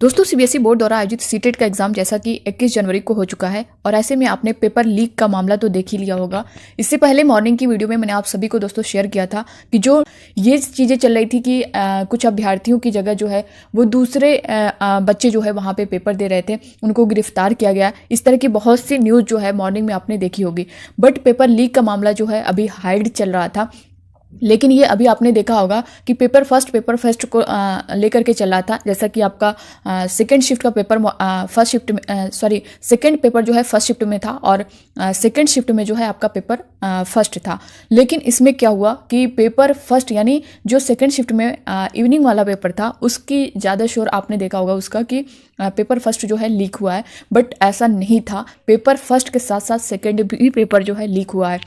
दोस्तों CBSE board द्वारा आयोजित सीटेट का एग्जाम जैसा कि 21 जनवरी को हो चुका है और ऐसे में आपने पेपर लीक का मामला तो देख ही लिया होगा। इससे पहले मॉर्निंग की वीडियो में मैंने आप सभी को दोस्तों शेयर किया था कि जो ये चीज़ें चल रही थी कि कुछ अभ्यर्थियों की जगह जो है वो दूसरे बच्चे जो है वहाँ पे पेपर दे रहे थे, उनको गिरफ्तार किया गया। इस तरह की बहुत सी न्यूज़ जो है मॉर्निंग में आपने देखी होगी। बट पेपर लीक का मामला जो है अभी हाइड चल रहा था, लेकिन ये अभी आपने देखा होगा कि पेपर फर्स्ट को लेकर के चल रहा था। जैसा कि आपका सेकंड शिफ्ट का पेपर फर्स्ट शिफ्ट में सेकंड पेपर जो है फर्स्ट शिफ्ट में था और सेकंड शिफ्ट में जो है आपका पेपर फर्स्ट था। लेकिन इसमें क्या हुआ कि पेपर फर्स्ट यानी जो सेकंड शिफ्ट में इवनिंग वाला पेपर था उसकी ज़्यादा शोर आपने देखा होगा उसका कि पेपर फर्स्ट जो है लीक हुआ है। बट ऐसा नहीं था, पेपर फर्स्ट के साथ साथ सेकंड भी पेपर जो है लीक हुआ है।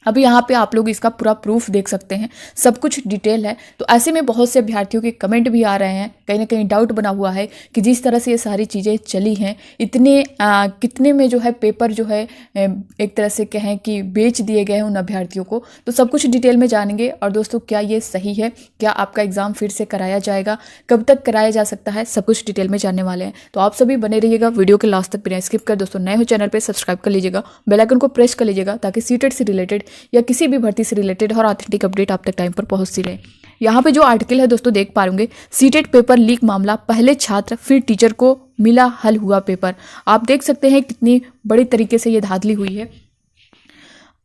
अभी यहाँ पे आप लोग इसका पूरा प्रूफ देख सकते हैं, सब कुछ डिटेल है। तो ऐसे में बहुत से अभ्यर्थियों के कमेंट भी आ रहे हैं, कहीं ना कहीं डाउट बना हुआ है कि जिस तरह से ये सारी चीज़ें चली हैं, इतने कितने में जो है पेपर जो है एक तरह से कहें कि बेच दिए गए हैं उन अभ्यर्थियों को। तो सब कुछ डिटेल में जानेंगे। और दोस्तों क्या ये सही है, क्या आपका एग्ज़ाम फिर से कराया जाएगा, कब तक कराया जा सकता है, सब कुछ डिटेल में जानने वाले हैं। तो आप सभी बने रहिएगा वीडियो के लास्ट तक बिना स्किप कर। दोस्तों नए हो चैनल पर सब्सक्राइब कर लीजिएगा, बेल आइकन को प्रेस कर लीजिएगा ताकि सीटेट से रिलेटेड या किसी भी भर्ती से रिलेटेड हर ऑथेंटिक अपडेट आप तक टाइम पर पहुंचती रहे। यहाँ पे जो आर्टिकल है दोस्तों देख पा होंगे, सीटेट पेपर लीक मामला, पहले छात्र फिर टीचर को मिला हल हुआ पेपर। आप देख सकते हैं कितनी बड़ी तरीके से ये धांधली हुई है।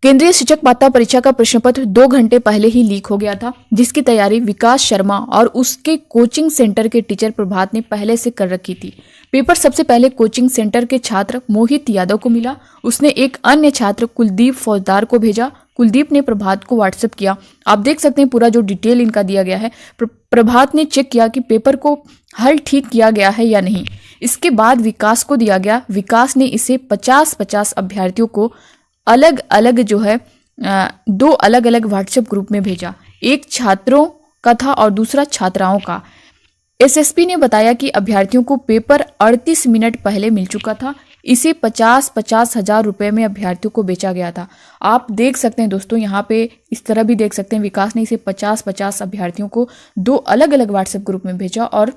केंद्रीय शिक्षक पात्रता परीक्षा का प्रश्न पत्र 2 घंटे पहले ही लीक हो गया था, जिसकी तैयारी विकास शर्मा और उसके कोचिंग सेंटर के टीचर प्रभात ने पहले से कर रखी थी। पेपर सबसे पहले कोचिंग सेंटर के छात्र मोहित यादव को मिला। उसने एक अन्य छात्र कुलदीप फौजदार को भेजा। कुलदीप ने प्रभात को व्हाट्सएप किया। आप देख सकते हैं पूरा जो डिटेल इनका दिया गया है। प्रभात ने चेक किया कि पेपर को हल ठीक किया गया है या नहीं। इसके बाद विकास को दिया गया। विकास ने इसे 50-50 अभ्यर्थियों को अलग अलग जो है 2 अलग अलग व्हाट्सएप ग्रुप में भेजा। एक छात्रों का था और दूसरा छात्राओं का। एसएसपी ने बताया कि अभ्यर्थियों को पेपर 38 मिनट पहले मिल चुका था। इसे 50-50 हजार रुपए में अभ्यर्थियों को बेचा गया था। आप देख सकते हैं दोस्तों, यहाँ पे इस तरह भी देख सकते हैं, विकास ने इसे 50-50 अभ्यर्थियों को 2 अलग अलग व्हाट्सएप ग्रुप में भेजा और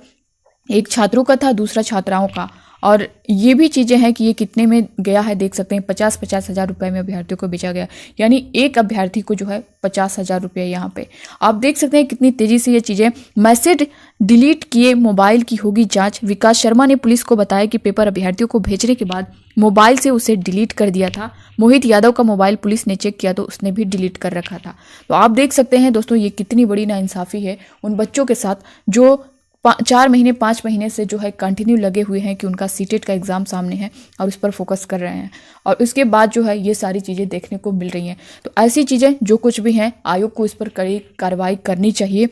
एक छात्रों का था, दूसरा छात्राओं का। और ये भी चीज़ें हैं कि ये कितने में गया है, देख सकते हैं 50-50 हजार रुपए में अभ्यर्थियों को बेचा गया, यानी एक अभ्यर्थी को जो है 50 हजार रुपये। यहाँ पे आप देख सकते हैं कितनी तेजी से ये चीज़ें। मैसेज डिलीट किए मोबाइल की होगी जांच। विकास शर्मा ने पुलिस को बताया कि पेपर अभ्यर्थियों को भेजने के बाद मोबाइल से उसे डिलीट कर दिया था। मोहित यादव का मोबाइल पुलिस ने चेक किया तो उसने भी डिलीट कर रखा था। तो आप देख सकते हैं दोस्तों ये कितनी बड़ी नाइंसाफ़ी है उन बच्चों के साथ जो 4 महीने 5 महीने से जो है कंटिन्यू लगे हुए हैं कि उनका सीटेट का एग्ज़ाम सामने है और उस पर फोकस कर रहे हैं, और उसके बाद जो है ये सारी चीज़ें देखने को मिल रही हैं। तो ऐसी चीज़ें जो कुछ भी हैं, आयोग को इस पर कड़ी कार्रवाई करनी चाहिए।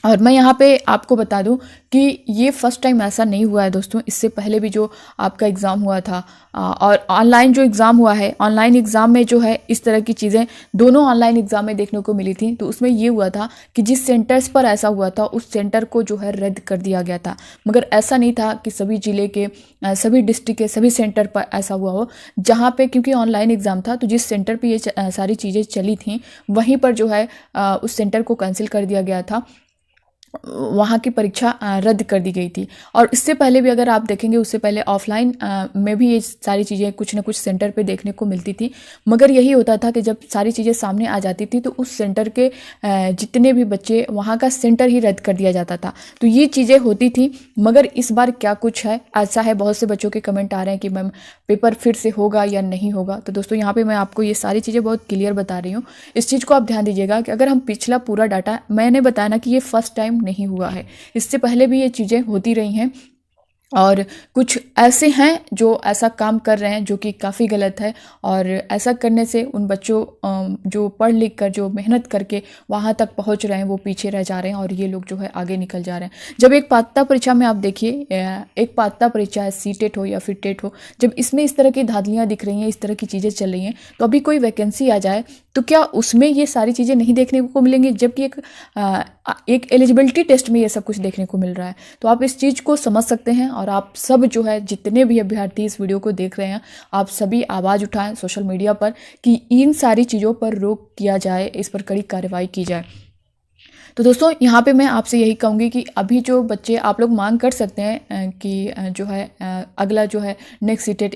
और मैं यहाँ पे आपको बता दूं कि ये फर्स्ट टाइम ऐसा नहीं हुआ है दोस्तों। इससे पहले भी जो आपका एग्ज़ाम हुआ था और ऑनलाइन जो एग्ज़ाम हुआ है, ऑनलाइन एग्ज़ाम में जो है इस तरह की चीज़ें दोनों ऑनलाइन एग्ज़ाम में देखने को मिली थी। तो उसमें ये हुआ था कि जिस सेंटर्स पर ऐसा हुआ था उस सेंटर को जो है रद्द कर दिया गया था। मगर ऐसा नहीं था कि सभी ज़िले के सभी डिस्ट्रिक्ट के सभी सेंटर पर ऐसा हुआ हो। जहाँ पे क्योंकि ऑनलाइन एग्ज़ाम था तो जिस सेंटर पर ये सारी चीज़ें चली थी वहीं पर जो है उस सेंटर को कैंसिल कर दिया गया था, वहाँ की परीक्षा रद्द कर दी गई थी। और इससे पहले भी अगर आप देखेंगे, उससे पहले ऑफलाइन में भी ये सारी चीज़ें कुछ ना कुछ सेंटर पे देखने को मिलती थी। मगर यही होता था कि जब सारी चीज़ें सामने आ जाती थी तो उस सेंटर के जितने भी बच्चे, वहाँ का सेंटर ही रद्द कर दिया जाता था। तो ये चीज़ें होती थी। मगर इस बार क्या कुछ है ऐसा है, बहुत से बच्चों के कमेंट आ रहे हैं कि मैम पेपर फिर से होगा या नहीं होगा। तो दोस्तों यहाँ पर मैं आपको ये सारी चीज़ें बहुत क्लियर बता रही हूँ। इस चीज़ को आप ध्यान दीजिएगा कि अगर हम पिछला पूरा डाटा, मैंने बताया ना कि ये फर्स्ट टाइम नहीं हुआ है, इससे पहले भी ये चीज़ें होती रही हैं। और कुछ ऐसे हैं जो ऐसा काम कर रहे हैं जो कि काफ़ी गलत है, और ऐसा करने से उन बच्चों जो पढ़ लिख कर, जो मेहनत करके वहाँ तक पहुँच रहे हैं, वो पीछे रह जा रहे हैं और ये लोग जो है आगे निकल जा रहे हैं। जब एक पात्रता परीक्षा में आप देखिए, एक पात्रता परीक्षा है, सीटेट हो या फिर टेट हो, जब इसमें इस तरह की धांधलियाँ दिख रही हैं, इस तरह की चीज़ें चल रही हैं, तो अभी कोई वैकेंसी आ जाए तो क्या उसमें ये सारी चीज़ें नहीं देखने को मिलेंगी, जबकि एक एलिजिबिलिटी टेस्ट में ये सब कुछ देखने को मिल रहा है। तो आप इस चीज़ को समझ सकते हैं। और आप सब जो है, जितने भी अभ्यर्थी इस वीडियो को देख रहे हैं, आप सभी आवाज़ उठाएं सोशल मीडिया पर कि इन सारी चीज़ों पर रोक किया जाए, इस पर कड़ी कार्रवाई की जाए। तो दोस्तों यहाँ पे मैं आपसे यही कहूँगी कि अभी जो बच्चे आप लोग मांग कर सकते हैं कि जो है अगला जो है नेक्स्ट सीटेट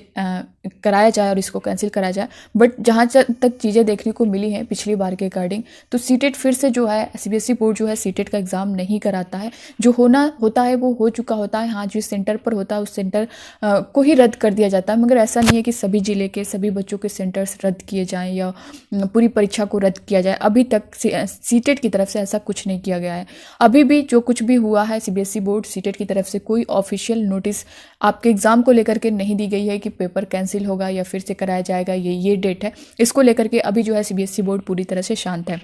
कराया जाए और इसको कैंसिल कराया जाए, बट जहाँ तक चीज़ें देखने को मिली हैं पिछली बार के अकॉर्डिंग, तो सीटेट फिर से जो है सीबीएसई बोर्ड जो है सीटेट का एग्ज़ाम नहीं कराता है। जो होना होता है वो हो चुका होता है। हाँ, जिस सेंटर पर होता है उस सेंटर को ही रद्द कर दिया जाता है, मगर ऐसा नहीं है कि सभी ज़िले के सभी बच्चों के सेंटर्स रद्द किए जाएँ या पूरी परीक्षा को रद्द किया जाए। अभी तक सीटेट की तरफ से ऐसा कुछ नहीं किया गया है। अभी भी जो कुछ भी हुआ है सीबीएसई बोर्ड सीटेट की तरफ से कोई ऑफिशियल नोटिस आपके एग्ज़ाम को लेकर के नहीं दी गई है कि पेपर कैंसिल होगा या फिर से कराया जाएगा, ये डेट है। इसको लेकर के अभी जो है सीबीएसई बोर्ड पूरी तरह से शांत है।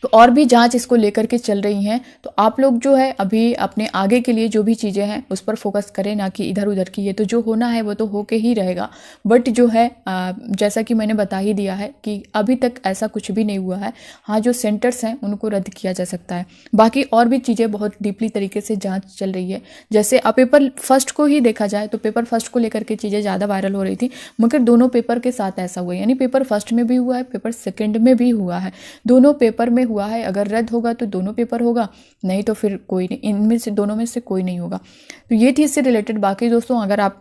तो और भी जांच इसको लेकर के चल रही हैं, तो आप लोग जो है अभी अपने आगे के लिए जो भी चीज़ें हैं उस पर फोकस करें, ना कि इधर उधर की। ये तो जो होना है वो तो होके ही रहेगा, बट जो है जैसा कि मैंने बता ही दिया है कि अभी तक ऐसा कुछ भी नहीं हुआ है। हाँ, जो सेंटर्स हैं उनको रद्द किया जा सकता है। बाकी और भी चीज़ें बहुत डीपली तरीके से जाँच चल रही है। जैसे अब पेपर फर्स्ट को ही देखा जाए तो पेपर फर्स्ट को लेकर के चीज़ें ज़्यादा वायरल हो रही थी, मगर दोनों पेपर के साथ ऐसा हुआ, यानी पेपर फर्स्ट में भी हुआ है, पेपर सेकेंड में भी हुआ है, दोनों पेपर में हुआ है। अगर रद्द होगा तो दोनों पेपर होगा, नहीं तो फिर कोई नहीं, इनमें से दोनों में से कोई नहीं होगा। तो ये थी इससे रिलेटेड। बाकी दोस्तों अगर आप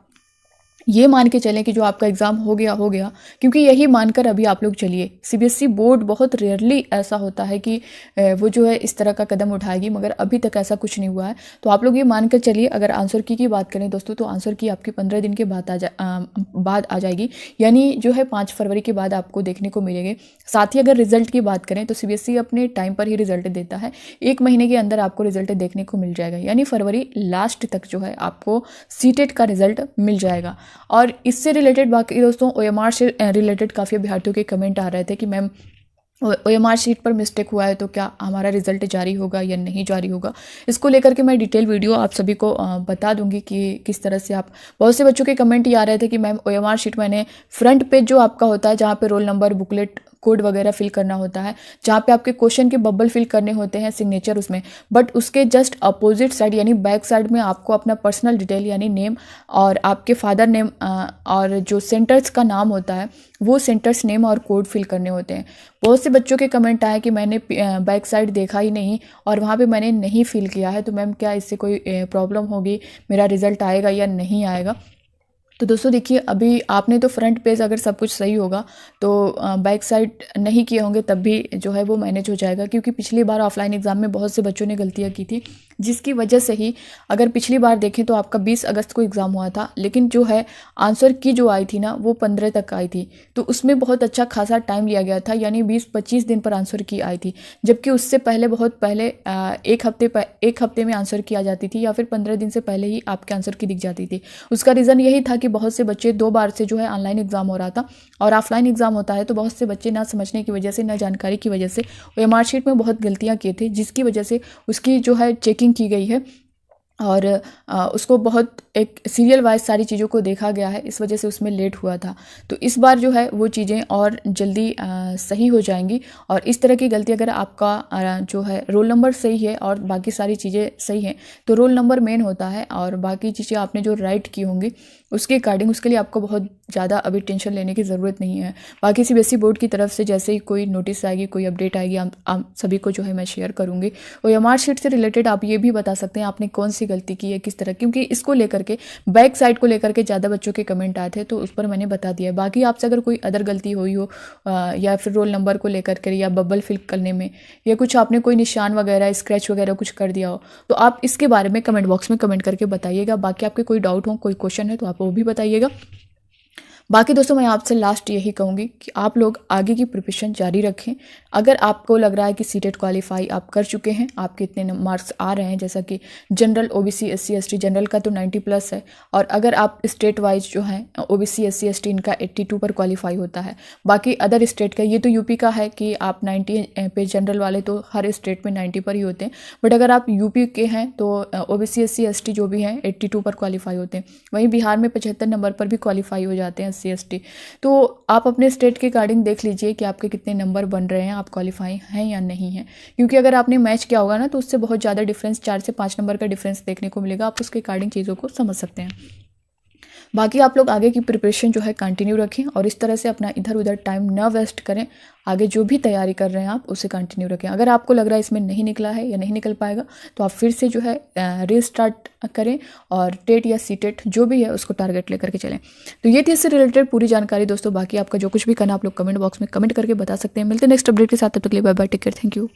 ये मान के चलें कि जो आपका एग्ज़ाम हो गया, क्योंकि यही मानकर अभी आप लोग चलिए। सीबीएसई बोर्ड बहुत रेयरली ऐसा होता है कि वो जो है इस तरह का कदम उठाएगी, मगर अभी तक ऐसा कुछ नहीं हुआ है। तो आप लोग ये मानकर चलिए। अगर आंसर की बात करें दोस्तों, तो आंसर की आपकी 15 दिन के बाद आ जाएगी, यानी जो है 5 फरवरी के बाद आपको देखने को मिलेगी। साथ ही अगर रिजल्ट की बात करें तो सीबीएसई अपने टाइम पर ही रिजल्ट देता है, 1 महीने के अंदर आपको रिजल्ट देखने को मिल जाएगा, यानी फरवरी लास्ट तक जो है आपको सीटेट का रिजल्ट मिल जाएगा। और इससे रिलेटेड बाकी दोस्तों ओएमआर से रिलेटेड काफ़ी अभ्यर्थियों के कमेंट आ रहे थे कि मैम ओएमआर शीट पर मिस्टेक हुआ है तो क्या हमारा रिजल्ट जारी होगा या नहीं जारी होगा। इसको लेकर के मैं डिटेल वीडियो आप सभी को बता दूंगी कि किस तरह से आप, बहुत से बच्चों के कमेंट ये आ रहे थे कि मैम ओएमआर शीट मैंने फ्रंट पेज जो आपका होता है जहाँ पे रोल नंबर बुकलेट कोड वगैरह फिल करना होता है, जहाँ पे आपके क्वेश्चन के बबल फिल करने होते हैं सिग्नेचर उसमें, बट उसके जस्ट अपोजिट साइड यानी बैक साइड में आपको अपना पर्सनल डिटेल यानी नेम और आपके फादर नेम और जो सेंटर्स का नाम होता है वो सेंटर्स नेम और कोड फिल करने होते हैं। बहुत से बच्चों के कमेंट आए कि मैंने बैक साइड देखा ही नहीं और वहाँ पे मैंने नहीं फिल किया है, तो मैम क्या इससे कोई प्रॉब्लम होगी, मेरा रिजल्ट आएगा या नहीं आएगा। तो दोस्तों देखिए, अभी आपने तो फ्रंट पेज अगर सब कुछ सही होगा तो बैक साइड नहीं किए होंगे तब भी जो है वो मैनेज हो जाएगा, क्योंकि पिछली बार ऑफलाइन एग्ज़ाम में बहुत से बच्चों ने गलतियां की थी, जिसकी वजह से ही अगर पिछली बार देखें तो आपका 20 अगस्त को एग्ज़ाम हुआ था, लेकिन जो है आंसर की जो आई थी ना वो 15 तक आई थी, तो उसमें बहुत अच्छा खासा टाइम लिया गया था, यानी 20-25 दिन पर आंसर की आई थी, जबकि उससे पहले बहुत पहले एक हफ्ते में आंसर की आ जाती थी या फिर 15 दिन से पहले ही आपके आंसर की दिख जाती थी। उसका रीज़न यही था कि बहुत से बच्चे 2 बार से जो है ऑनलाइन एग्ज़ाम हो रहा था और ऑफलाइन एग्ज़ाम होता है, तो बहुत से बच्चे ना समझने की वजह से, ना जानकारी की वजह से ओएमआर शीट में बहुत गलतियां किए थे, जिसकी वजह से उसकी जो है चेकिंग की गई है और उसको बहुत एक सीरियल वाइज सारी चीज़ों को देखा गया है, इस वजह से उसमें लेट हुआ था। तो इस बार जो है वो चीज़ें और जल्दी सही हो जाएंगी, और इस तरह की गलती अगर आपका जो है रोल नंबर सही है और बाकी सारी चीज़ें सही हैं, तो रोल नंबर मेन होता है और बाकी चीज़ें आपने जो राइट की होंगी उसके अकॉर्डिंग, उसके लिए आपको बहुत ज़्यादा अभी टेंशन लेने की ज़रूरत नहीं है। बाकी सीबीएसई बोर्ड की तरफ से जैसे ही कोई नोटिस आएगी, कोई अपडेट आएगी, आप सभी को जो है मैं शेयर करूँगी। ओएमआर शीट से रिलेटेड आप ये भी बता सकते हैं आपने कौन सी गलती की है, किस तरह, क्योंकि इसको लेकर के बैक साइड को लेकर के ज़्यादा बच्चों के कमेंट आए थे, तो उस पर मैंने बता दिया है। बाकी आपसे अगर कोई अदर गलती हुई हो या फिर रोल नंबर को लेकर के या बबल फिल करने में या कुछ आपने कोई निशान वगैरह स्क्रैच वगैरह कुछ कर दिया हो, तो आप इसके बारे में कमेंट बॉक्स में कमेंट करके बताइएगा। बाकी आपके कोई डाउट हो, कोई क्वेश्चन है तो आप वो भी बताइएगा। बाकी दोस्तों मैं आपसे लास्ट यही कहूँगी कि आप लोग आगे की प्रिपरेशन जारी रखें। अगर आपको लग रहा है कि सीटेट क्वालिफाई आप कर चुके हैं, आपके इतने मार्क्स आ रहे हैं, जैसा कि general OBC SC ST general का तो 90+ है, और अगर आप स्टेट वाइज जो है ओबीसी एससी एसटी इनका 82 पर क्वालिफाई होता है, बाकी अदर स्टेट का, ये तो यूपी का है कि आप 90 पे जनरल वाले तो हर स्टेट में 90 पर ही होते हैं, बट अगर आप यूपी के हैं तो ओबीसी एससी एसटी जो भी हैं 82 पर क्वालिफाई होते हैं। वहीं बिहार में 75 नंबर पर भी क्वालिफाई हो जाते हैं SC/ST। तो आप अपने स्टेट के अकॉर्डिंग देख लीजिए कि आपके कितने नंबर बन रहे हैं, आप क्वालिफाई हैं या नहीं हैं, क्योंकि अगर आपने मैच किया होगा ना तो उससे बहुत ज़्यादा डिफरेंस, 4 से 5 नंबर का डिफरेंस देखने को मिलेगा। आप उसके अकॉर्डिंग चीज़ों को समझ सकते हैं। बाकी आप लोग आगे की प्रिपरेशन जो है कंटिन्यू रखें और इस तरह से अपना इधर उधर टाइम न वेस्ट करें। आगे जो भी तैयारी कर रहे हैं आप उसे कंटिन्यू रखें। अगर आपको लग रहा है इसमें नहीं निकला है या नहीं निकल पाएगा तो आप फिर से जो है रीस्टार्ट करें और टेट या सीटेट जो भी है उसको टारगेट लेकर के चलें। तो ये थी इससे रिलेटेड पूरी जानकारी दोस्तों। बाकी आपका जो कुछ भी करना आप लोग कमेंट बॉक्स में कमेंट करके बता सकते हैं। मिलते हैं नेक्स्ट अपडेट के साथ, तब तक के लिए bye bye, take care, thank you.